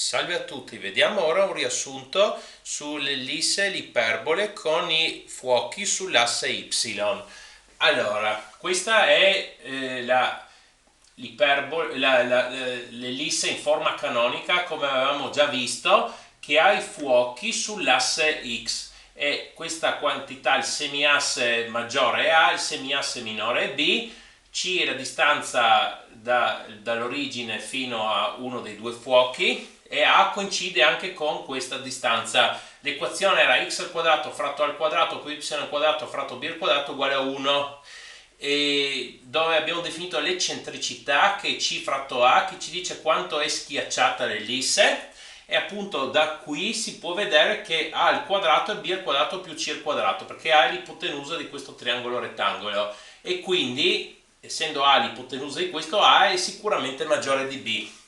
Salve a tutti, vediamo ora un riassunto sull'ellisse e l'iperbole con i fuochi sull'asse Y. Allora, questa è l'ellisse in forma canonica, come avevamo già visto, che ha i fuochi sull'asse X e questa quantità, il semiasse maggiore è A, il semiasse minore è B. C è la distanza dall'origine fino a uno dei due fuochi e A coincide anche con questa distanza. L'equazione era x al quadrato fratto al quadrato più y al quadrato fratto b al quadrato uguale a 1, e dove abbiamo definito l'eccentricità che è c fratto a, che ci dice quanto è schiacciata l'ellisse, e appunto da qui si può vedere che a al quadrato è b al quadrato più c al quadrato, perché a è l'ipotenusa di questo triangolo rettangolo e quindi, essendo a l'ipotenusa di questo, a è sicuramente maggiore di b.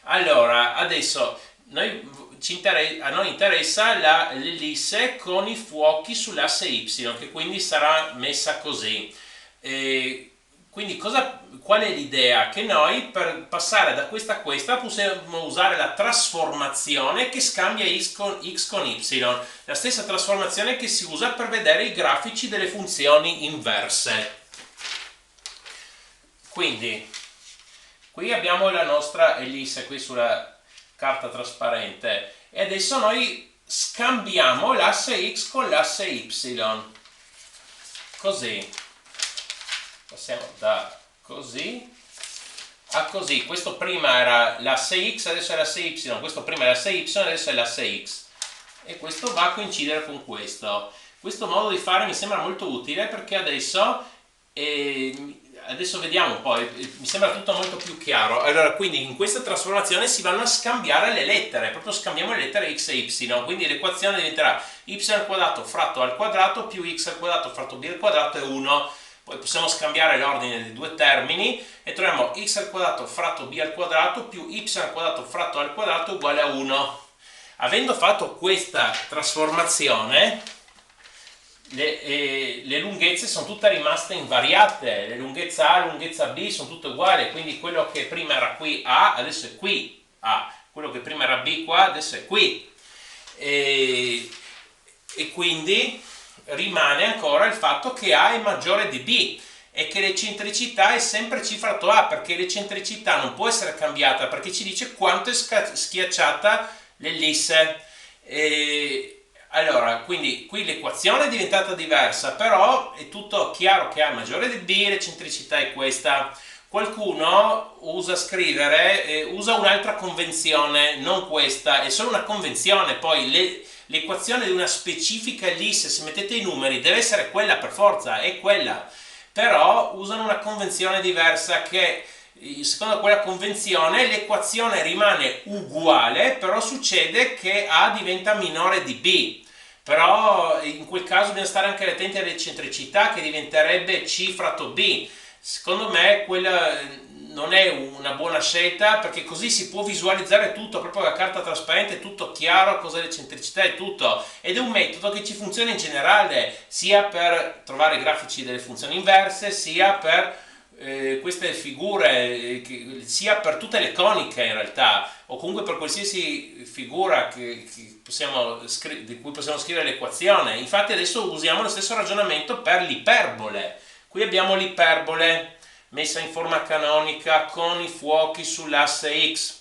Allora, adesso a noi interessa l'ellisse con i fuochi sull'asse Y, che quindi sarà messa così. Quindi qual è l'idea? Che noi per passare da questa a questa possiamo usare la trasformazione che scambia x con y, la stessa trasformazione che si usa per vedere i grafici delle funzioni inverse. Quindi qui abbiamo la nostra ellisse qui sulla carta trasparente e adesso noi scambiamo l'asse x con l'asse y, così passiamo da così a così. Questo prima era l'asse x, adesso è l'asse y, questo prima era l'asse y, adesso è l'asse x, e questo va a coincidere con questo. Questo modo di fare mi sembra molto utile perché adesso vediamo poi, mi sembra tutto molto più chiaro. Allora, quindi in questa trasformazione si vanno a scambiare le lettere, proprio scambiamo le lettere x e y, quindi l'equazione diventerà y al quadrato fratto al quadrato più x al quadrato fratto b al quadrato è 1. Poi possiamo scambiare l'ordine dei due termini e troviamo x al quadrato fratto b al quadrato più y al quadrato fratto al quadrato uguale a 1. Avendo fatto questa trasformazione, le lunghezze sono tutte rimaste invariate, le lunghezza A e lunghezza B sono tutte uguali, quindi quello che prima era qui A adesso è qui A, quello che prima era B qua adesso è qui, e quindi rimane ancora il fatto che A è maggiore di B e che l'eccentricità è sempre C fratto A, perché l'eccentricità non può essere cambiata perché ci dice quanto è schiacciata l'ellisse. Allora, quindi qui l'equazione è diventata diversa, però è tutto chiaro che A è maggiore di B, l'eccentricità è questa. Qualcuno usa usa un'altra convenzione, non questa, è solo una convenzione, poi l'equazione di una specifica ellisse, se mettete i numeri, deve essere quella per forza, è quella. Però usano una convenzione diversa che, secondo quella convenzione, l'equazione rimane uguale, però succede che A diventa minore di B. Però in quel caso bisogna stare anche attenti all'eccentricità, che diventerebbe C fratto B. Secondo me quella non è una buona scelta, perché così si può visualizzare tutto, proprio la carta trasparente, è tutto chiaro, cos'è l'eccentricità e tutto. Ed è un metodo che ci funziona in generale, sia per trovare i grafici delle funzioni inverse, sia per queste figure, sia per tutte le coniche in realtà, o comunque per qualsiasi figura di cui possiamo scrivere l'equazione. Infatti adesso usiamo lo stesso ragionamento per l'iperbole. Qui abbiamo l'iperbole messa in forma canonica con i fuochi sull'asse x,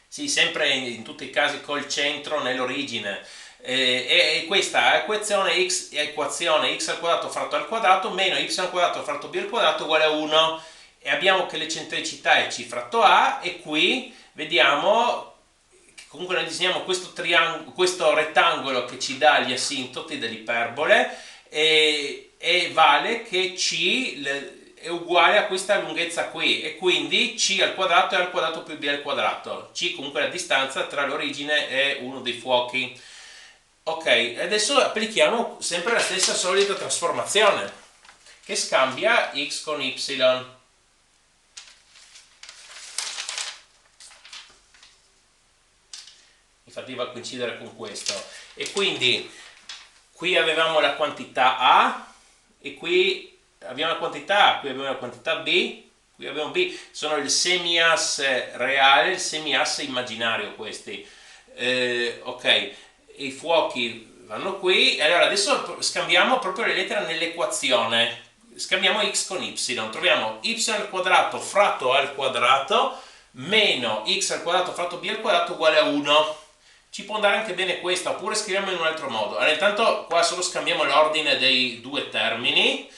sì, sempre in tutti i casi col centro nell'origine. E questa equazione x è equazione x al quadrato fratto al quadrato meno y al quadrato fratto b al quadrato uguale a 1, e abbiamo che l'eccentricità è c fratto a, e qui vediamo che comunque noi disegniamo questo rettangolo che ci dà gli asintoti dell'iperbole, e vale che c è uguale a questa lunghezza qui, e quindi c al quadrato è al quadrato più b al quadrato. C comunque è la distanza tra l'origine e uno dei fuochi. Ok, adesso applichiamo sempre la stessa solita trasformazione che scambia x con y. Infatti va a coincidere con questo, e quindi qui avevamo la quantità A e qui abbiamo la quantità A, qui abbiamo la quantità B, qui abbiamo B, sono il semiasse reale, il semiasse immaginario questi. Ok, i fuochi vanno qui, e allora adesso scambiamo proprio le lettere nell'equazione, scambiamo x con y, troviamo y al quadrato fratto al quadrato meno x al quadrato fratto b al quadrato uguale a 1. Ci può andare anche bene questa, oppure scriviamo in un altro modo. Allora, intanto qua solo scambiamo l'ordine dei due termini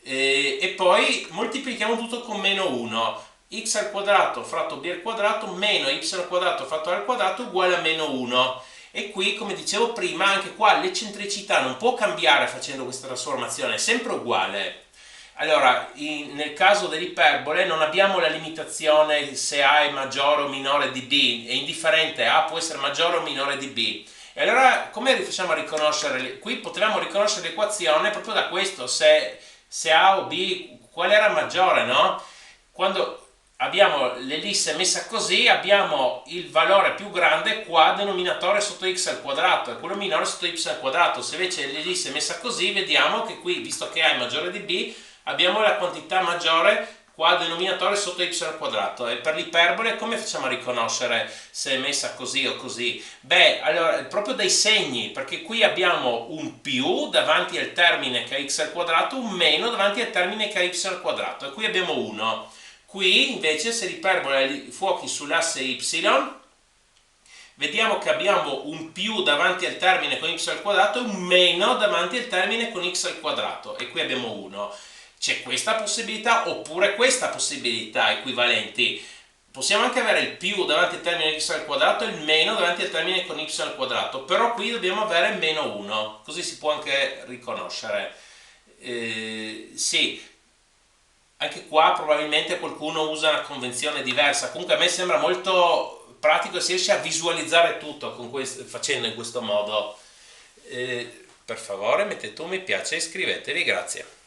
e poi moltiplichiamo tutto con meno 1. X al quadrato fratto b al quadrato meno y al quadrato fratto al quadrato uguale a meno 1. E qui, come dicevo prima, anche qua l'eccentricità non può cambiare facendo questa trasformazione, è sempre uguale. Allora, nel caso dell'iperbole non abbiamo la limitazione se A è maggiore o minore di B, è indifferente, A può essere maggiore o minore di B. E allora come facciamo a riconoscere? Qui potevamo riconoscere l'equazione proprio da questo, se A o B, qual era maggiore, no? Quando abbiamo l'ellisse messa così, abbiamo il valore più grande qua, denominatore sotto x al quadrato, e quello minore sotto y al quadrato. Se invece l'ellisse è messa così, vediamo che qui, visto che A è maggiore di B, abbiamo la quantità maggiore qua, denominatore sotto y al quadrato. E per l'iperbole come facciamo a riconoscere se è messa così o così? Beh, allora, proprio dai segni, perché qui abbiamo un più davanti al termine che è x al quadrato, un meno davanti al termine che è y al quadrato, e qui abbiamo 1. Qui invece, se l'iperbola ha i fuochi sull'asse y, vediamo che abbiamo un più davanti al termine con y al quadrato e un meno davanti al termine con x al quadrato, e qui abbiamo 1. C'è questa possibilità oppure questa possibilità equivalenti. Possiamo anche avere il più davanti al termine x al quadrato e il meno davanti al termine con y al quadrato, però qui dobbiamo avere meno 1, così si può anche riconoscere. Sì, anche qua probabilmente qualcuno usa una convenzione diversa, comunque a me sembra molto pratico e si riesce a visualizzare tutto facendo in questo modo. Per favore mettete un mi piace e iscrivetevi, grazie.